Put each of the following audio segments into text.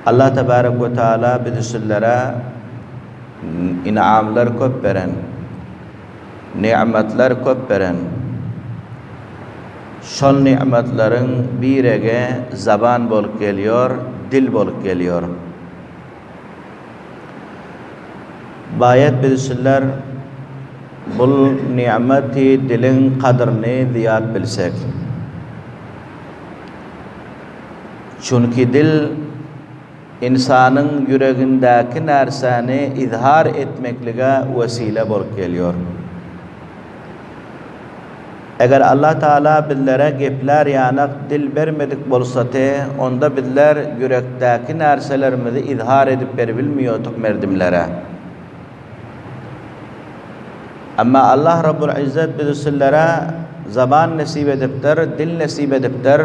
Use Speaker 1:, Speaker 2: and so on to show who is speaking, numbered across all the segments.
Speaker 1: Allah tebarek ve teala bizlere inamlar köp beren, nimetler köp beren. Şol nimetlerin birege zaban bolup geliyor, dil bolup geliyor. Bayet bizler bul nimeti dilin kadrini ziyad bilsek. Çünkü dil insanın yüreğindeki narsani izhar etmeklige vesile bolup geliyor. Eğer Allah Teala bizlere gepler yanak dil vermedik bolsate, onda bizler yürekteki narsalarımızı izhar edip berbilmiyorduk merdimlere. Ama Allah Rabbul İzzet bizlere zaman nasip ediptir, dil nasip ediptir.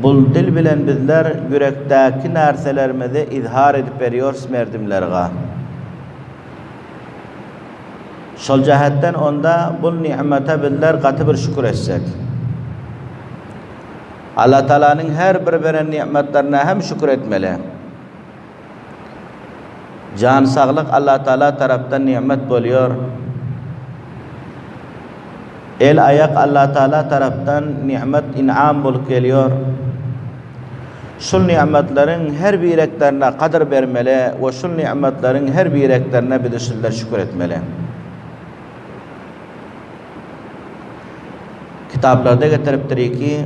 Speaker 1: Bul dil bilen bizler yürekteki narsalarımızı izhar edip veriyoruz merdimlerine. Şol cihetten onda bul nimete bizler katı bir şükür etsek. Allah Teala'nın her bir veren nimetlerine hem şükür etmeli. Can sağlık Allah Teala taraftan nimet buluyor. El ayak Allah Teala taraftan nimet inam bulup geliyor. Şul nimetlerin her bir yüreklerine kadir vermeli ve şul nimetlerin her bir yüreklerine bizler şükür etmeli. Kitaplarda getiriptir ki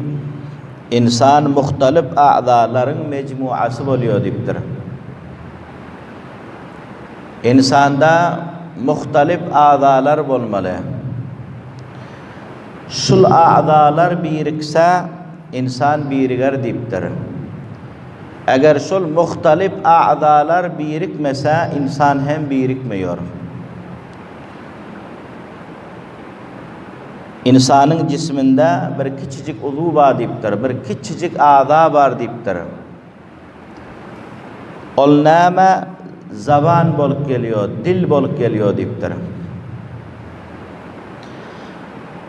Speaker 1: insan muhtelif a'zaların mecmuası oluyor diptir. İnsanda muhtelif a'zalar olmalı. Şul a'zalar birikse insan biriger diptir. Eğer şul muhtelif a'zalar birikmese insan hem birikmiyor. İnsanın cisminde bir küçücük uzuv var diptir, bir küçücük a'za var diptir. Ol nama zaban bolup geliyor, dil bolup geliyor diptir.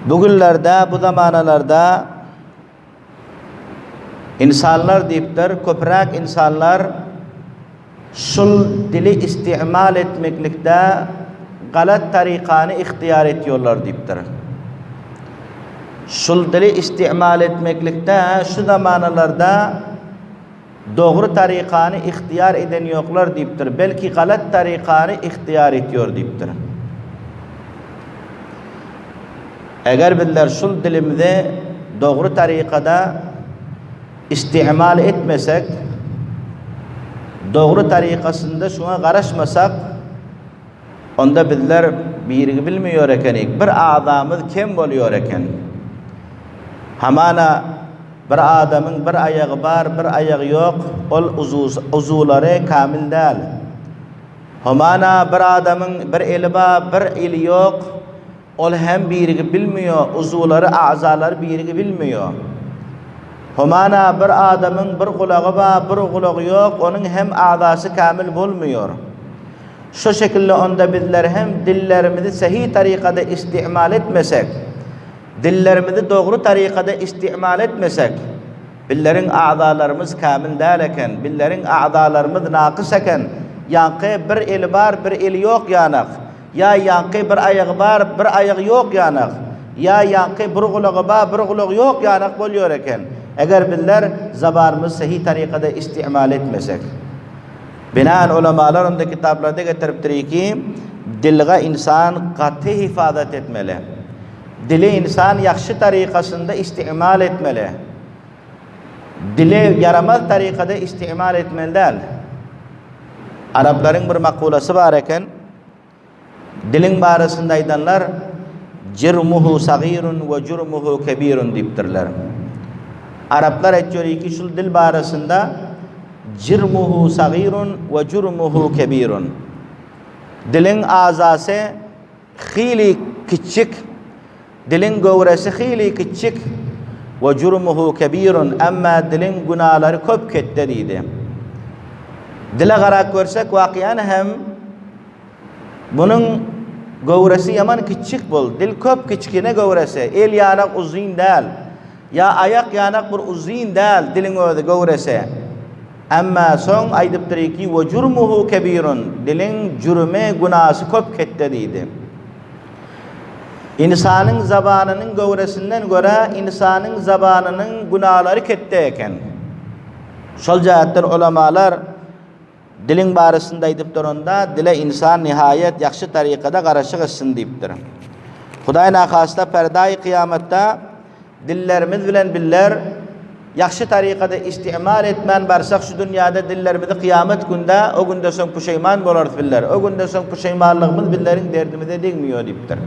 Speaker 1: Bugünlerde, bu zamanalarda insanlar diptir, köprak insanlar şul dili istimal etmeklikte galat tarikanı ihtiyar ediyorlar diptir. Şul dili istimal etmeklikte şu zamanalarda doğru tarikanı ihtiyar eden yoklar diptir. Belki galat tarikanı ihtiyar ediyor diptir. Eğer bizler şul dilimizi doğru tarikada istimal etmesek, doğru tarikasında şuna karışmasak, onda bizler bir bilmiyor ekenik, bir adamız kim oluyor eken? Hamana bir adamın bir ayağı var, bir ayağı yok, ol uzuvları kamil değil. Hamana bir adamın bir eli var, bir eli yok, ol hem biri bilmiyor, uzuvları, azaları biri bilmiyor. Hamana bir adamın bir kulağı var, bir kulağı yok, onun hem azası kamil bulmuyor. Şu şekilde onda bizler hem dillerimizi sahih tarikada istimal etmesek, dillerimizi doğru tarikada istimal etmesek, billerin a'zalarımız kamil değilken, billerin a'zalarımız nakıs eken, yankı bir eli var, bir eli yok yanak, ya yankı bir ayağı var, bir ayağı yok yanak, ya yankı bir kulağı var, bir kulağı yok yanak buluyor eken, eğer biller zabarımız sahih tarikada istimal etmesek. Binaen ulemalar onda kitaplarda getiriptir ki, dilge insan katı hifazet etmeli. Dili insan yaxşı tarikasında istimal etmeli. Dili yaramaz tarikada istimal etmeli değil. Arapların bir makulası var eken, dilin barasında aydanlar, cirmuhu sagirun ve cürmuhu kebirun diptirler. Araplar etçiyor ki şu dil barasında, cirmuhu sagirun ve cürmuhu kebirun. Dilin azası khili küçük, dilin gövresi hili küçük ve cürmuhu kebirun ama dilin günahları köp kette dedi. Dile qarak görsek vakiyan hem bunun gövresi yaman küçük bol. Dil köp küçükine gövresi. El yanak uzun değil. Ya ayak yanak bir uzun değil dilin özü gövresi. Amma soň aýdypdyrki we jurmuhu kebirun. Diliň jürme günahsy köp ketdi diýdi. İnsanyň zabanynyň göwresinden göre insanyň zabanynyň günahları ketdi eken. Şol jahatdan ulamalar diliň barasynda aýdyp duranda dile insan nihayet ýaxşy tarykada garaşyk etsin diýipdir. Hudaý nakasda perdaý kıyamatda dillerimiz bilen biller ýaxşy tarykada istimal etmän barsak şu dünýäde dillerimizi kıyamet günde o günde soň puşaýman bolardylar. O günde soň puşaýmanlygymyz billeriň derdimize degmiýär diýipdir.